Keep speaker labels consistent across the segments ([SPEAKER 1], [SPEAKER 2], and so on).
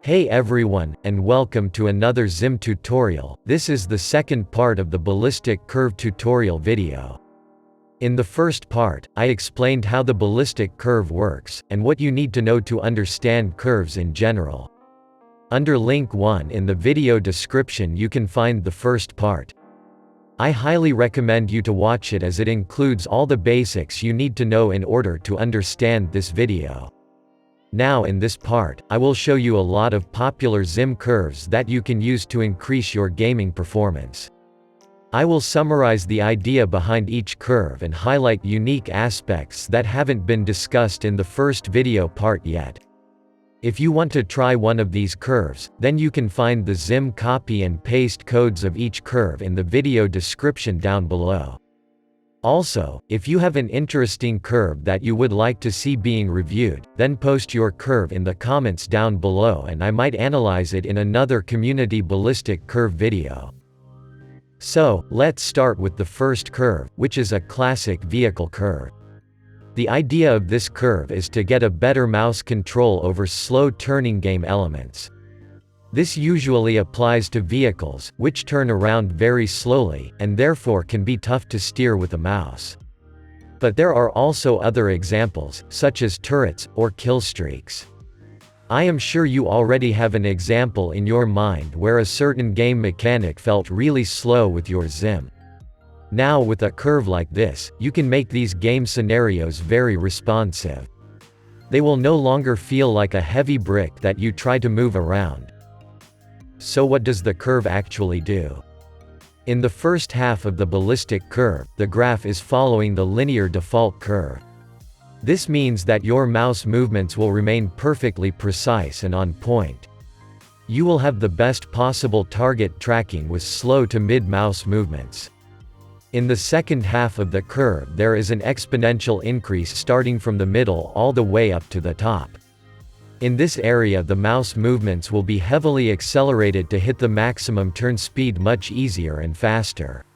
[SPEAKER 1] Hey everyone, and welcome to another XIM tutorial. This is the second part of the ballistic curve tutorial video. In the first part, I explained how the ballistic curve works, and what you need to know to understand curves in general. Under link 1 in the video description you can find the first part. I highly recommend you to watch it as it includes all the basics you need to know in order to understand this video. Now in this part, I will show you a lot of popular XIM curves that you can use to increase your gaming performance. I will summarize the idea behind each curve and highlight unique aspects that haven't been discussed in the first video part yet. If you want to try one of these curves, then you can find the XIM copy and paste codes of each curve in the video description down below. Also, if you have an interesting curve that you would like to see being reviewed, then post your curve in the comments down below and I might analyze it in another community ballistic curve video. So, let's start with the first curve, which is a classic vehicle curve. The idea of this curve is to get a better mouse control over slow turning game elements. This usually applies to vehicles, which turn around very slowly, and therefore can be tough to steer with a mouse. But there are also other examples, such as turrets, or kill streaks. I am sure you already have an example in your mind where a certain game mechanic felt really slow with your XIM. Now with a curve like this, you can make these game scenarios very responsive. They will no longer feel like a heavy brick that you try to move around. So what does the curve actually do? In the first half of the ballistic curve, the graph is following the linear default curve. This means that your mouse movements will remain perfectly precise and on point. You will have the best possible target tracking with slow to mid mouse movements. In the second half of the curve there is an exponential increase starting from the middle all the way up to the top. In this area the mouse movements will be heavily accelerated to hit the maximum turn speed much easier and faster.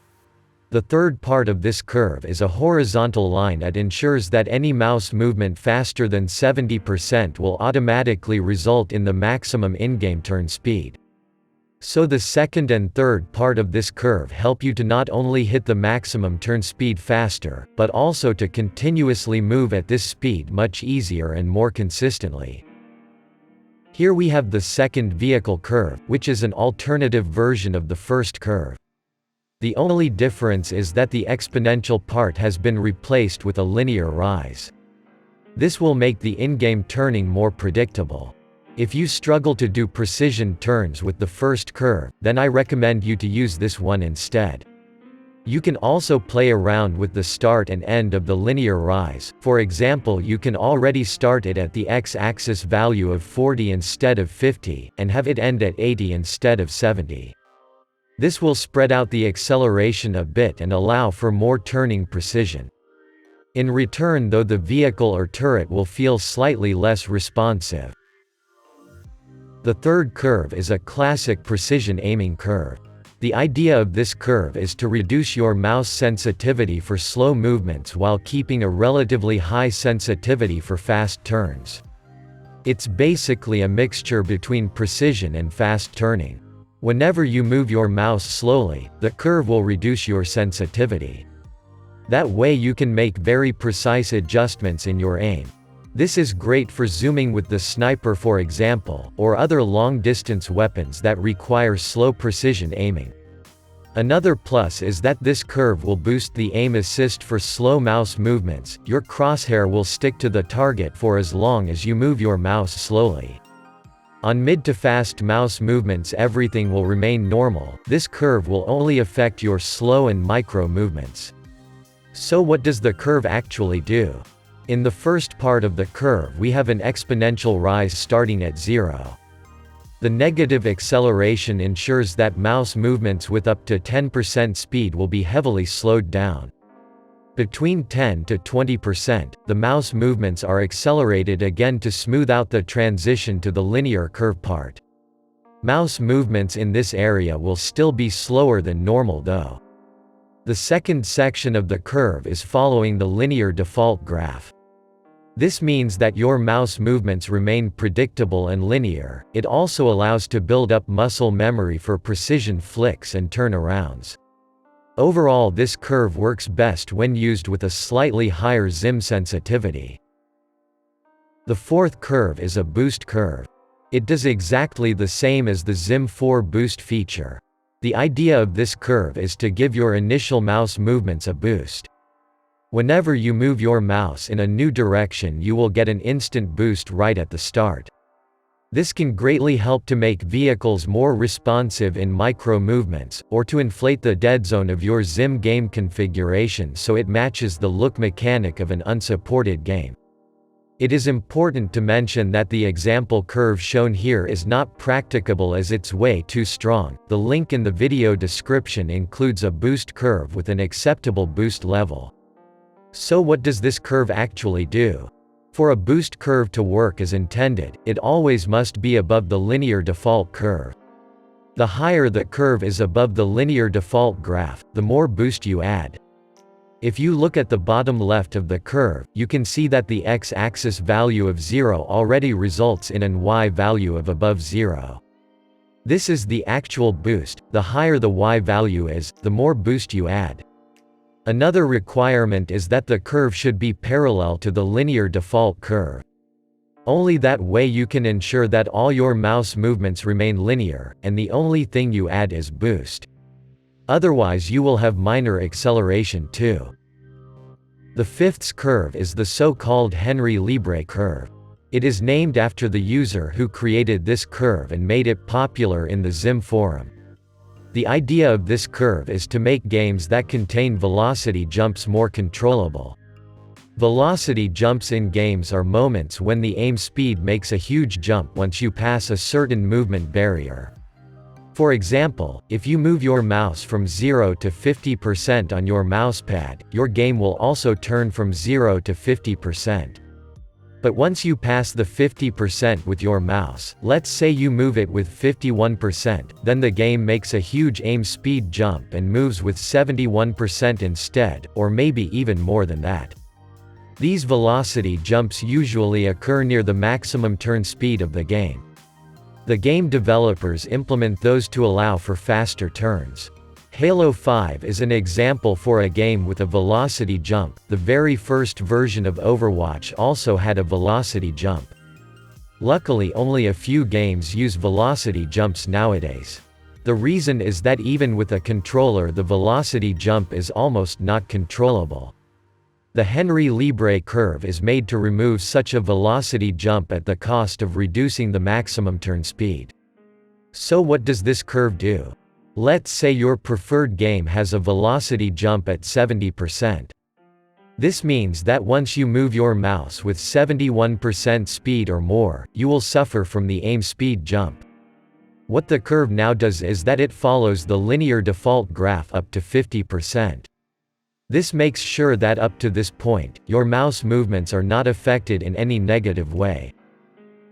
[SPEAKER 1] The third part of this curve is a horizontal line that ensures that any mouse movement faster than 70% will automatically result in the maximum in-game turn speed. So the second and third part of this curve help you to not only hit the maximum turn speed faster, but also to continuously move at this speed much easier and more consistently. Here we have the second vehicle curve, which is an alternative version of the first curve. The only difference is that the exponential part has been replaced with a linear rise. This will make the in-game turning more predictable. If you struggle to do precision turns with the first curve, then I recommend you to use this one instead. You can also play around with the start and end of the linear rise. For example, you can already start it at the x-axis value of 40 instead of 50, and have it end at 80 instead of 70. This will spread out the acceleration a bit and allow for more turning precision. In return though, the vehicle or turret will feel slightly less responsive. The third curve is a classic precision aiming curve. The idea of this curve is to reduce your mouse sensitivity for slow movements while keeping a relatively high sensitivity for fast turns. It's basically a mixture between precision and fast turning. Whenever you move your mouse slowly, the curve will reduce your sensitivity. That way you can make very precise adjustments in your aim. This is great for zooming with the sniper for example, or other long-distance weapons that require slow precision aiming. Another plus is that this curve will boost the aim assist for slow mouse movements. Your crosshair will stick to the target for as long as you move your mouse slowly. On mid to fast mouse movements everything will remain normal. This curve will only affect your slow and micro movements. So what does the curve actually do? In the first part of the curve we have an exponential rise starting at 0. The negative acceleration ensures that mouse movements with up to 10% speed will be heavily slowed down. Between 10 to 20%, the mouse movements are accelerated again to smooth out the transition to the linear curve part. Mouse movements in this area will still be slower than normal though. The second section of the curve is following the linear default graph. This means that your mouse movements remain predictable and linear. It also allows to build up muscle memory for precision flicks and turnarounds. Overall, this curve works best when used with a slightly higher XIM sensitivity. The fourth curve is a boost curve. It does exactly the same as the XIM 4 boost feature. The idea of this curve is to give your initial mouse movements a boost. Whenever you move your mouse in a new direction, you will get an instant boost right at the start. This can greatly help to make vehicles more responsive in micro movements, or to inflate the dead zone of your XIM game configuration so it matches the look mechanic of an unsupported game. It is important to mention that the example curve shown here is not practicable as it's way too strong. The link in the video description includes a boost curve with an acceptable boost level. So what does this curve actually do? For a boost curve to work as intended, it always must be above the linear default curve. The higher the curve is above the linear default graph, the more boost you add. If you look at the bottom left of the curve, you can see that the x-axis value of 0 already results in an y value of above 0. This is the actual boost. The higher the y value is, the more boost you add. Another requirement is that the curve should be parallel to the linear default curve. Only that way you can ensure that all your mouse movements remain linear, and the only thing you add is boost. Otherwise you will have minor acceleration too. The fifth curve is the so-called Henry Libre curve. It is named after the user who created this curve and made it popular in the XIM forum. The idea of this curve is to make games that contain velocity jumps more controllable. Velocity jumps in games are moments when the aim speed makes a huge jump once you pass a certain movement barrier. For example, if you move your mouse from 0 to 50% on your mousepad, your game will also turn from 0 to 50%. But once you pass the 50% with your mouse, let's say you move it with 51%, then the game makes a huge aim speed jump and moves with 71% instead, or maybe even more than that. These velocity jumps usually occur near the maximum turn speed of the game. The game developers implement those to allow for faster turns. Halo 5 is an example for a game with a velocity jump. The very first version of Overwatch also had a velocity jump. Luckily, only a few games use velocity jumps nowadays. The reason is that even with a controller, the velocity jump is almost not controllable. The Henry Libre curve is made to remove such a velocity jump at the cost of reducing the maximum turn speed. So what does this curve do? Let's say your preferred game has a velocity jump at 70%. This means that once you move your mouse with 71% speed or more, you will suffer from the aim speed jump. What the curve now does is that it follows the linear default graph up to 50%. This makes sure that up to this point, your mouse movements are not affected in any negative way.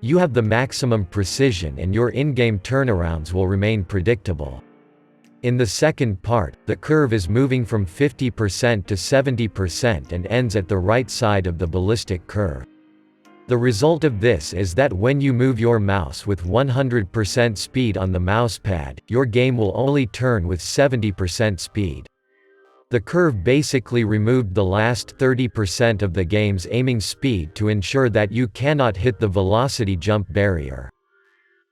[SPEAKER 1] You have the maximum precision and your in-game turnarounds will remain predictable. In the second part, the curve is moving from 50% to 70% and ends at the right side of the ballistic curve. The result of this is that when you move your mouse with 100% speed on the mousepad, your game will only turn with 70% speed. The curve basically removed the last 30% of the game's aiming speed to ensure that you cannot hit the velocity jump barrier.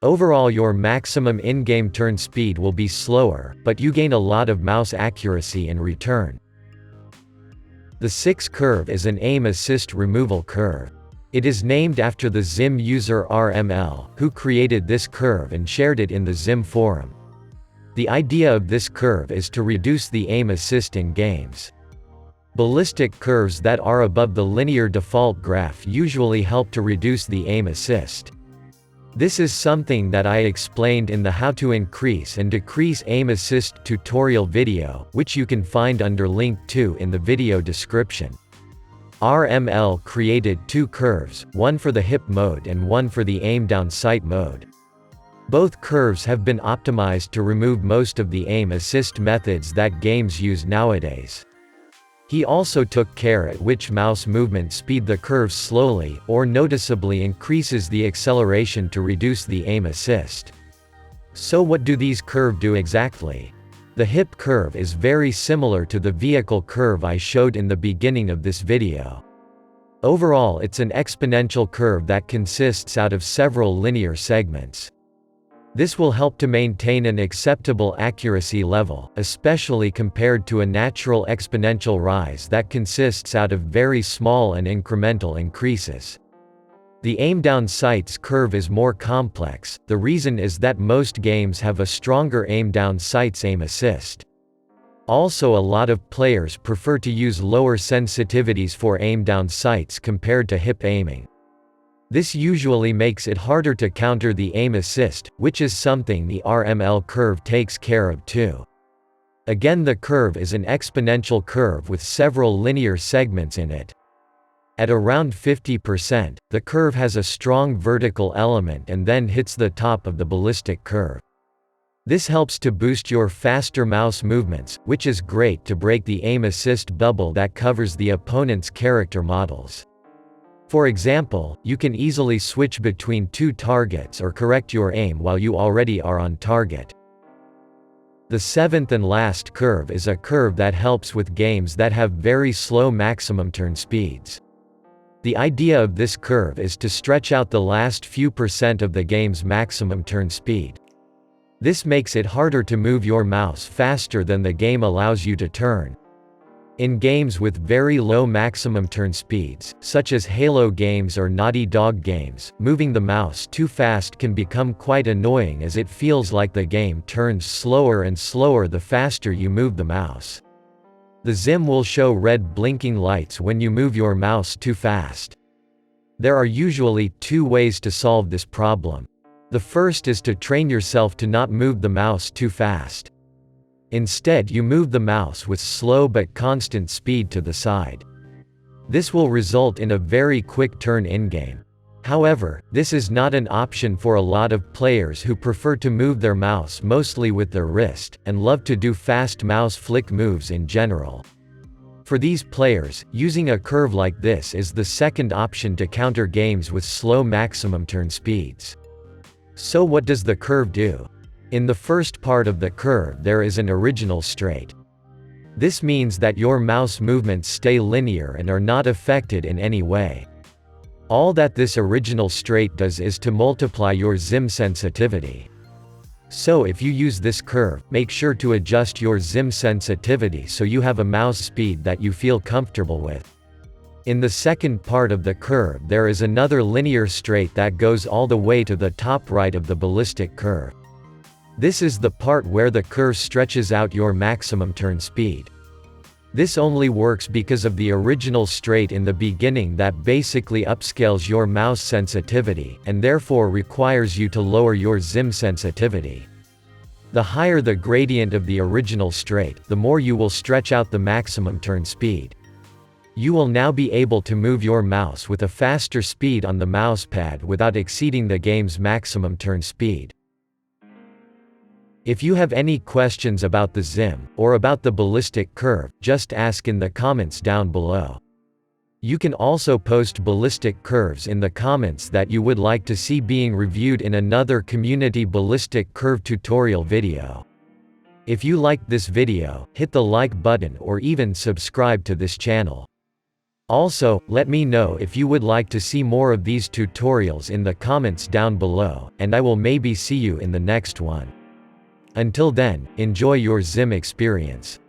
[SPEAKER 1] Overall, your maximum in-game turn speed will be slower, but you gain a lot of mouse accuracy in return. The sixth curve is an aim assist removal curve. It is named after the XIM user RML, who created this curve and shared it in the XIM forum. The idea of this curve is to reduce the aim assist in games. Ballistic curves that are above the linear default graph usually help to reduce the aim assist. This is something that I explained in the How to Increase and Decrease Aim Assist tutorial video, which you can find under link 2 in the video description. RML created two curves, one for the hip mode and one for the aim down sight mode. Both curves have been optimized to remove most of the aim assist methods that games use nowadays. He also took care at which mouse movement speed the curve slowly or noticeably increases the acceleration to reduce the aim assist. So what do these curves do exactly? The hip curve is very similar to the vehicle curve I showed in the beginning of this video. Overall, it's an exponential curve that consists out of several linear segments. This will help to maintain an acceptable accuracy level, especially compared to a natural exponential rise that consists out of very small and incremental increases. The aim-down sights curve is more complex. The reason is that most games have a stronger aim-down sights aim assist. Also, a lot of players prefer to use lower sensitivities for aim-down sights compared to hip aiming. This usually makes it harder to counter the aim assist, which is something the RML curve takes care of too. Again, the curve is an exponential curve with several linear segments in it. At around 50%, the curve has a strong vertical element and then hits the top of the ballistic curve. This helps to boost your faster mouse movements, which is great to break the aim assist bubble that covers the opponent's character models. For example, you can easily switch between two targets or correct your aim while you already are on target. The seventh and last curve is a curve that helps with games that have very slow maximum turn speeds. The idea of this curve is to stretch out the last few percent of the game's maximum turn speed. This makes it harder to move your mouse faster than the game allows you to turn. In games with very low maximum turn speeds, such as Halo games or Naughty Dog games, moving the mouse too fast can become quite annoying as it feels like the game turns slower and slower the faster you move the mouse. The XIM will show red blinking lights when you move your mouse too fast. There are usually two ways to solve this problem. The first is to train yourself to not move the mouse too fast. Instead, you move the mouse with slow but constant speed to the side. This will result in a very quick turn in-game. However, this is not an option for a lot of players who prefer to move their mouse mostly with their wrist, and love to do fast mouse flick moves in general. For these players, using a curve like this is the second option to counter games with slow maximum turn speeds. So what does the curve do? In the first part of the curve there is an original straight. This means that your mouse movements stay linear and are not affected in any way. All that this original straight does is to multiply your XIM sensitivity. So if you use this curve, make sure to adjust your XIM sensitivity so you have a mouse speed that you feel comfortable with. In the second part of the curve there is another linear straight that goes all the way to the top right of the ballistic curve. This is the part where the curve stretches out your maximum turn speed. This only works because of the original straight in the beginning that basically upscales your mouse sensitivity, and therefore requires you to lower your XIM sensitivity. The higher the gradient of the original straight, the more you will stretch out the maximum turn speed. You will now be able to move your mouse with a faster speed on the mousepad without exceeding the game's maximum turn speed. If you have any questions about the XIM, or about the ballistic curve, just ask in the comments down below. You can also post ballistic curves in the comments that you would like to see being reviewed in another community ballistic curve tutorial video. If you liked this video, hit the like button or even subscribe to this channel. Also, let me know if you would like to see more of these tutorials in the comments down below, and I will maybe see you in the next one. Until then, enjoy your XIM experience.